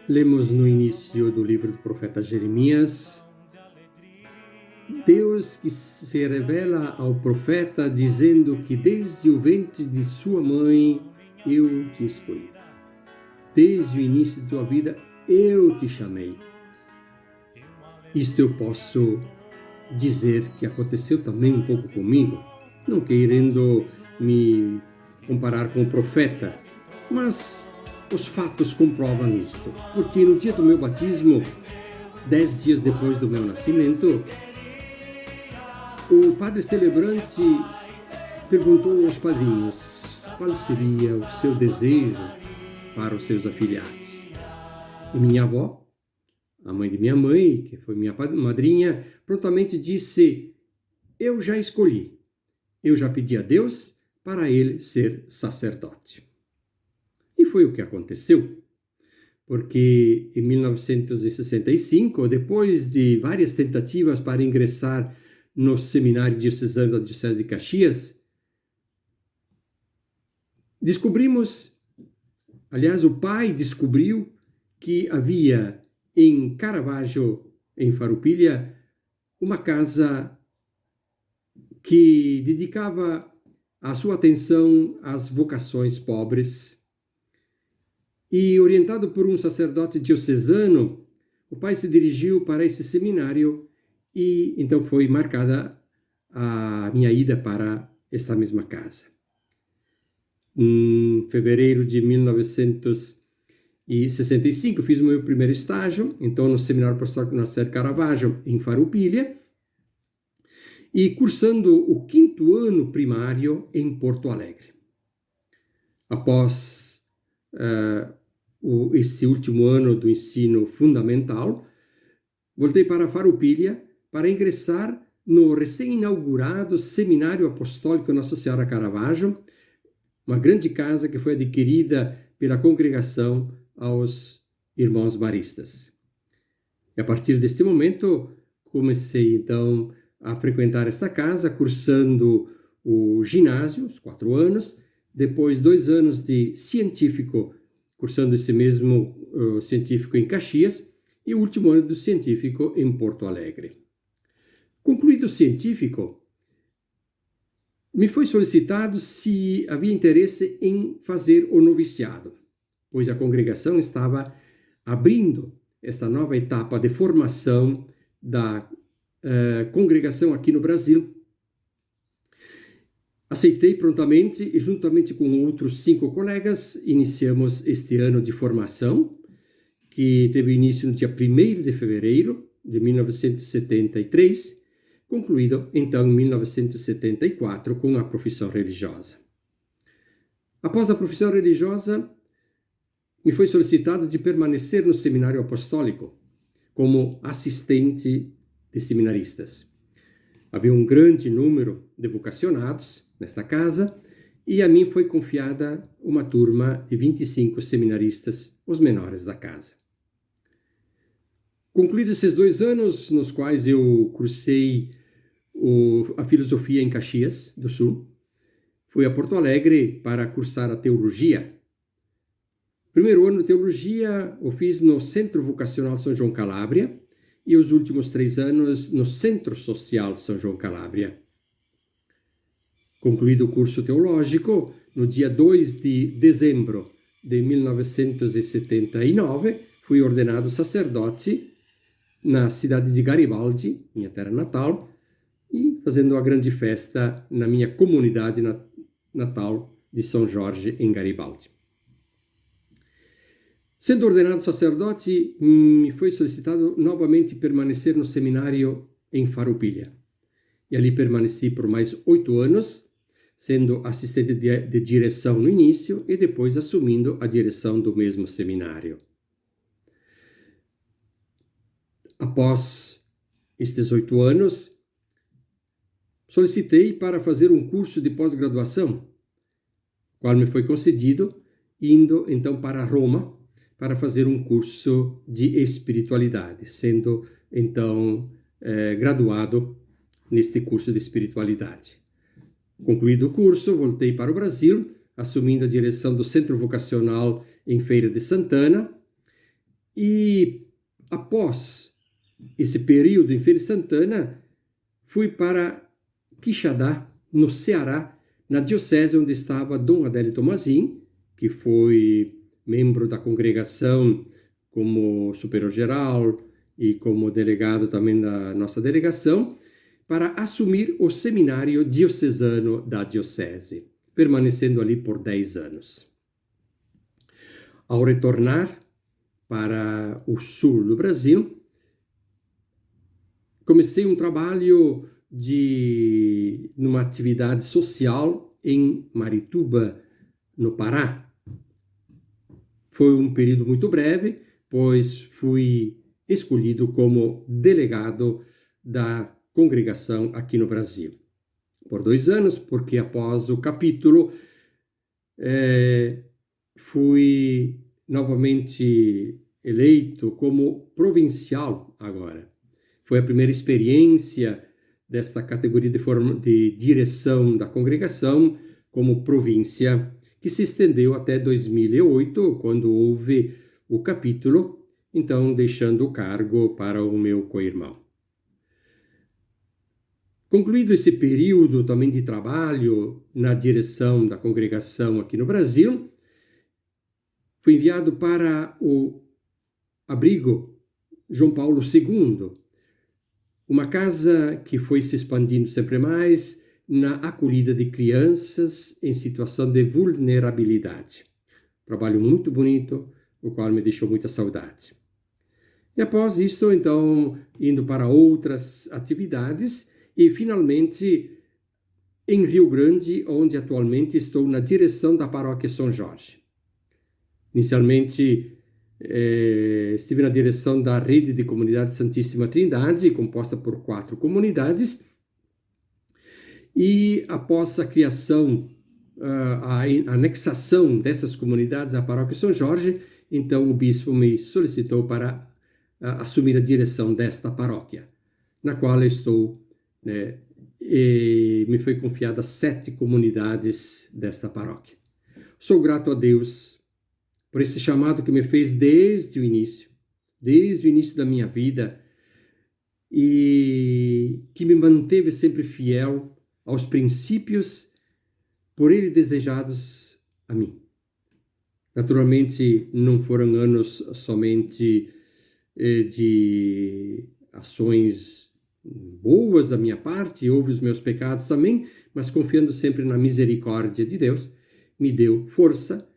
Lemos no início do livro do profeta Jeremias, Deus que se revela ao profeta dizendo que desde o ventre de sua mãe eu te escolhi. Desde o início de tua vida eu te chamei. Isto eu posso dizer que aconteceu também um pouco comigo, não querendo me comparar com o profeta, mas os fatos comprovam isto, porque no dia do meu batismo, 10 dias depois do meu nascimento, o padre celebrante perguntou aos padrinhos qual seria o seu desejo para os seus afilhados. E minha avó, a mãe de minha mãe, que foi minha madrinha, prontamente disse: eu já escolhi, eu já pedi a Deus para ele ser sacerdote. E foi o que aconteceu, porque em 1965, depois de várias tentativas para ingressar no seminário diocesano da Diocese de Caxias, o pai descobriu que havia em Caravaggio, em Farroupilha, uma casa que dedicava a sua atenção às vocações pobres. E, orientado por um sacerdote diocesano, o pai se dirigiu para esse seminário e então foi marcada a minha ida para esta mesma casa. Em fevereiro de 1965, fiz o meu primeiro estágio, então no Seminário Apostólico Nascer Caravaggio, em Farroupilha, e cursando o 5º ano primário em Porto Alegre. Após esse último ano do ensino fundamental, voltei para Farroupilha para ingressar no recém-inaugurado Seminário Apostólico Nossa Senhora Caravaggio, uma grande casa que foi adquirida pela congregação aos irmãos maristas. E a partir deste momento, comecei então a frequentar esta casa, cursando o ginásio, os 4 anos, depois 2 anos de científico, cursando esse mesmo científico em Caxias, e o último ano do científico em Porto Alegre. Concluído o científico, me foi solicitado se havia interesse em fazer o noviciado, pois a congregação estava abrindo essa nova etapa de formação da congregação aqui no Brasil. Aceitei prontamente e, juntamente com outros 5 colegas, iniciamos este ano de formação, que teve início no dia 1º de fevereiro de 1973, concluído então em 1974 com a profissão religiosa. Após a profissão religiosa, me foi solicitado de permanecer no seminário apostólico como assistente de seminaristas. Havia um grande número de vocacionados nesta casa e a mim foi confiada uma turma de 25 seminaristas, os menores da casa. Concluídos esses 2 anos, nos quais eu cursei a filosofia em Caxias do Sul, fui a Porto Alegre para cursar a teologia. Primeiro ano de teologia eu fiz no Centro Vocacional São João Calabria e os últimos 3 anos no Centro Social São João Calabria. Concluído o curso teológico, no dia 2 de dezembro de 1979, fui ordenado sacerdote na cidade de Garibaldi, minha terra natal, e fazendo uma grande festa na minha comunidade natal de São Jorge, em Garibaldi. Sendo ordenado sacerdote, me foi solicitado novamente permanecer no seminário em Farroupilha. E ali permaneci por mais 8 anos, sendo assistente de direção no início e depois assumindo a direção do mesmo seminário. Após estes 8 anos, solicitei para fazer um curso de pós-graduação, qual me foi concedido, indo então para Roma para fazer um curso de espiritualidade, sendo então graduado neste curso de espiritualidade. Concluído o curso, voltei para o Brasil, assumindo a direção do Centro Vocacional em Feira de Santana, E após esse período em Feira de Santana, fui para Quixadá, no Ceará, na diocese onde estava Dom Adélio Tomazin, que foi membro da congregação como superior-geral e como delegado também da nossa delegação, para assumir o seminário diocesano da diocese, permanecendo ali por 10 anos. Ao retornar para o sul do Brasil, comecei um trabalho numa atividade social em Marituba, no Pará. Foi um período muito breve, pois fui escolhido como delegado da congregação aqui no Brasil. Por 2 anos, porque após o capítulo fui novamente eleito como provincial agora. Foi a primeira experiência desta categoria de direção da congregação como província, que se estendeu até 2008, quando houve o capítulo, então deixando o cargo para o meu co-irmão. Concluído esse período também de trabalho na direção da congregação aqui no Brasil, fui enviado para o abrigo João Paulo II, uma casa que foi se expandindo sempre mais na acolhida de crianças em situação de vulnerabilidade. Trabalho muito bonito, o qual me deixou muita saudade. E após isso, então, indo para outras atividades e, finalmente, em Rio Grande, onde atualmente estou na direção da paróquia São Jorge. Inicialmente, estive na direção da Rede de Comunidade Santíssima Trindade, composta por 4 comunidades, e após a criação, a anexação dessas comunidades à paróquia São Jorge, então o bispo me solicitou para assumir a direção desta paróquia, na qual eu estou, e me foi confiada 7 comunidades desta paróquia. Sou grato a Deus por esse chamado que me fez desde o início da minha vida, e que me manteve sempre fiel aos princípios por ele desejados a mim. Naturalmente, não foram anos somente de ações boas da minha parte, houve os meus pecados também, mas confiando sempre na misericórdia de Deus, me deu força.